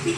പ്രിയ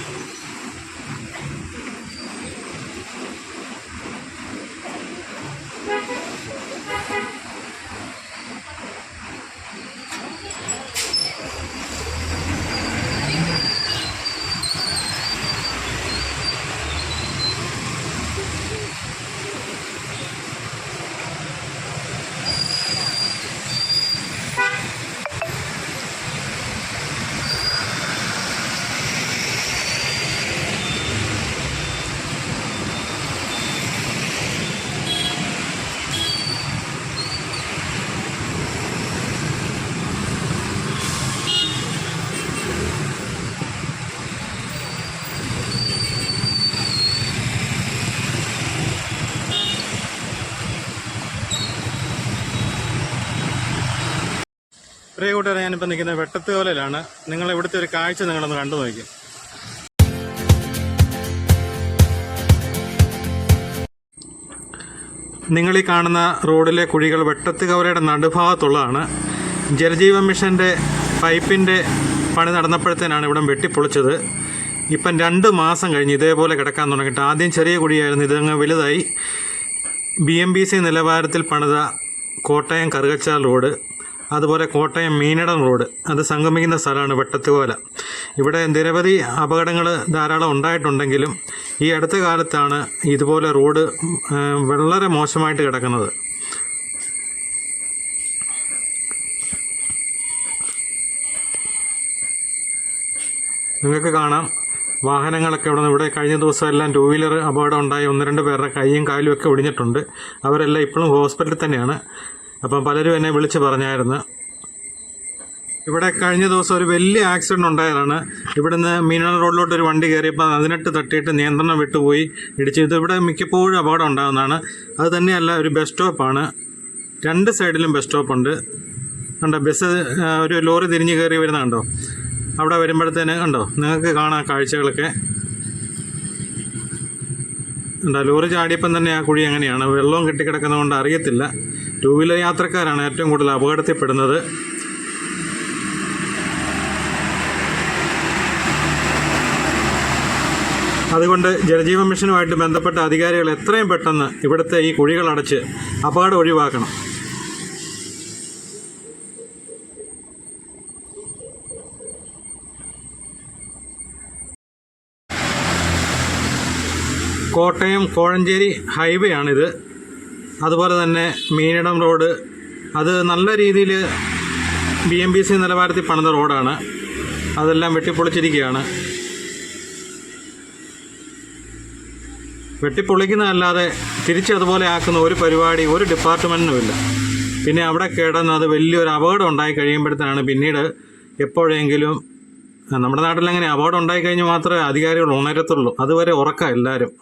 കൂട്ടുകാരെ, ഞാനിപ്പോൾ നിൽക്കുന്നത് വെട്ടത്തുകോലയിലാണ്. നിങ്ങൾ ഇവിടുത്തെ ഒരു കാഴ്ച നിങ്ങളൊന്ന് കണ്ടു നോക്കി. നിങ്ങളീ കാണുന്ന റോഡിലെ കുഴികൾ വെട്ടത്തുകവലയുടെ നടുഭാഗത്തുള്ളതാണ്. ജലജീവൻ മിഷൻ്റെ പൈപ്പിൻ്റെ പണി നടന്നപ്പോഴത്തേനാണ് ഇവിടം വെട്ടിപ്പൊളിച്ചത്. ഇപ്പം 2 മാസം കഴിഞ്ഞ് ഇതേപോലെ കിടക്കാൻ തുടങ്ങിയിട്ട്. ആദ്യം ചെറിയ കുഴിയായിരുന്നു, ഇതങ്ങ് വലുതായി. BMBC നിലവാരത്തിൽ പണിത കോട്ടയം കറുകച്ചാൽ റോഡ്, അതുപോലെ കോട്ടയം മീനടം റോഡ്, അത് സംഗമിക്കുന്ന സ്ഥലമാണ് വെട്ടത്തുകോല. ഇവിടെ നിരവധി അപകടങ്ങൾ ധാരാളം ഉണ്ടായിട്ടുണ്ടെങ്കിലും ഈ അടുത്ത കാലത്താണ് ഇതുപോലെ റോഡ് വളരെ മോശമായിട്ട് കിടക്കുന്നത്. നിങ്ങൾക്ക് കാണാം വാഹനങ്ങളൊക്കെ ഇവിടെ കഴിഞ്ഞ ദിവസം എല്ലാം 2 വീലർ അപകടം ഉണ്ടായി. 1-2 പേരുടെ കൈയും കാലും ഒക്കെ ഒടിഞ്ഞിട്ടുണ്ട്. അവരെല്ലാം ഇപ്പോഴും ഹോസ്പിറ്റലിൽ തന്നെയാണ്. അപ്പം പലരും എന്നെ വിളിച്ച് പറഞ്ഞായിരുന്നു. ഇവിടെ കഴിഞ്ഞ ദിവസം ഒരു വലിയ ആക്സിഡൻറ്റ് ഉണ്ടായതാണ്. ഇവിടുന്ന് മീനടം റോഡിലോട്ട് ഒരു വണ്ടി കയറിയപ്പോൾ അതിനിട്ട് തട്ടിയിട്ട് നിയന്ത്രണം വിട്ടുപോയി ഇടിച്ചു. ഇവിടെ മിക്കപ്പോഴും അപകടം ഉണ്ടാകുന്നതാണ്. അത് തന്നെയല്ല, ഒരു ബസ് സ്റ്റോപ്പാണ്. 2 സൈഡിലും ബസ് സ്റ്റോപ്പുണ്ട്. കണ്ടോ, ബസ് ഒരു ലോറി തിരിഞ്ഞ് കയറി വരുന്ന കണ്ടോ. അവിടെ വരുമ്പോഴത്തേന് കണ്ടോ, നിങ്ങൾക്ക് കാണാം കാഴ്ചകളൊക്കെ. എന്താ, ലോറി ചാടിയപ്പം തന്നെ ആ കുഴി എങ്ങനെയാണ്, വെള്ളവും കെട്ടിക്കിടക്കുന്നതുകൊണ്ട് അറിയത്തില്ല. 2 വീലർ യാത്രക്കാരാണ് ഏറ്റവും കൂടുതൽ അപകടത്തിൽപ്പെടുന്നത്. അതുകൊണ്ട് ജലജീവൻ മിഷനുമായിട്ട് ബന്ധപ്പെട്ട അധികാരികൾ എത്രയും പെട്ടെന്ന് ഇവിടുത്തെ ഈ കുഴികളടച്ച് അപകടം ഒഴിവാക്കണം. കോട്ടയം കോഴഞ്ചേരി ഹൈവേ ആണിത്. അതുപോലെ തന്നെ മീനടം റോഡ്, അത് നല്ല രീതിയിൽ BMBC നിലവാരത്തിൽ പണിത റോഡാണ്. അതെല്ലാം വെട്ടിപ്പൊളിച്ചിരിക്കുകയാണ്. വെട്ടിപ്പൊളിക്കുന്നതല്ലാതെ തിരിച്ചതുപോലെ ആക്കുന്ന ഒരു പരിപാടി ഒരു ഡിപ്പാർട്ട്മെൻറ്റിനുമില്ല. പിന്നെ അവിടെ കിടന്ന് അത് വലിയൊരു അപകടം ഉണ്ടായി കഴിയുമ്പോഴത്തേനാണ് പിന്നീട് എപ്പോഴെങ്കിലും, നമ്മുടെ നാട്ടിലെങ്ങനെ അപകടം ഉണ്ടായിക്കഴിഞ്ഞ് മാത്രമേ അധികാരികൾ ഉണരത്തുള്ളൂ. അതുവരെ ഉറക്കാം എല്ലാവരും.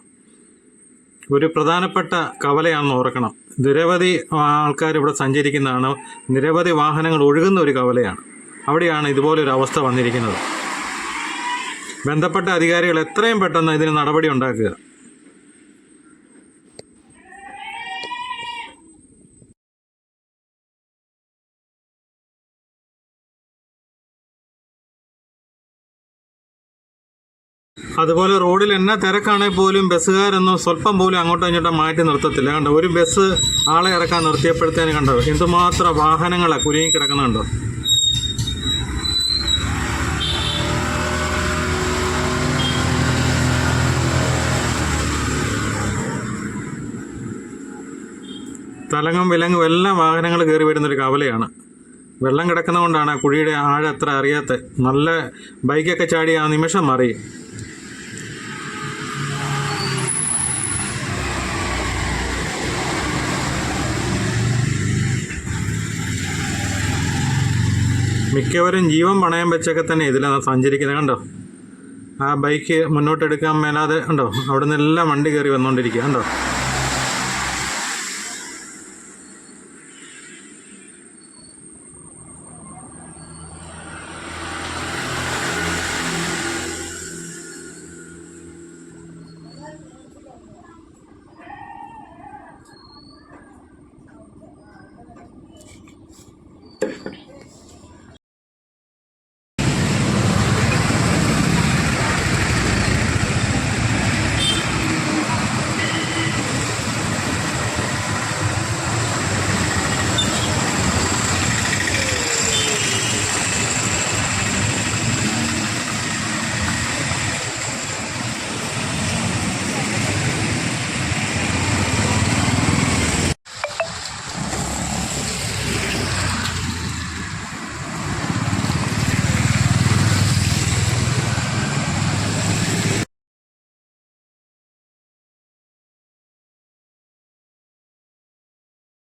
ഒരു പ്രധാനപ്പെട്ട കവലയാണെന്ന് ഓർക്കണം. നിരവധി ആൾക്കാർ ഇവിടെ സഞ്ചരിക്കുന്നതാണ്. നിരവധി വാഹനങ്ങൾ ഒഴുകുന്ന ഒരു കവലയാണ്. അവിടെയാണ് ഇതുപോലൊരു അവസ്ഥ വന്നിരിക്കുന്നത്. ബന്ധപ്പെട്ട അധികാരികൾ എത്രയും പെട്ടെന്ന് ഇതിന് നടപടി ഉണ്ടാക്കുക. അതുപോലെ റോഡിൽ എന്നാ തിരക്കാണെങ്കിൽ പോലും ബസ്സുകാരൊന്നും സ്വല്പം പോലും അങ്ങോട്ടും ഇങ്ങോട്ടും മാറ്റി നിർത്തത്തില്ല. കണ്ടോ, ഒരു ബസ് ആളെ ഇറക്കാൻ നിർത്തിയപ്പോഴത്തേന് കണ്ടോ എന്തുമാത്രം വാഹനങ്ങളാണ് കുരുങ്ങി കിടക്കുന്നുണ്ടോ. തലങ്ങും വിലങ്ങും എല്ലാം വാഹനങ്ങൾ കയറി വരുന്നൊരു കവലയാണ്. വെള്ളം കിടക്കുന്നതുകൊണ്ടാണ് ആ കുഴിയുടെ ആഴം അത്ര അറിയാത്ത. നല്ല ബൈക്കൊക്കെ ചാടി ആ നിമിഷം മാറി. മിക്കവരും ജീവൻ പണയം വെച്ചൊക്കെ തന്നെ ഇതിലാണ് സഞ്ചരിക്കുന്നത്. കണ്ടോ, ആ ബൈക്ക് മുന്നോട്ടെടുക്കാൻ മേലാതെ ഉണ്ടോ, അവിടെ നിന്നെല്ലാം വണ്ടി കയറി വന്നുകൊണ്ടിരിക്കുക. കണ്ടോ.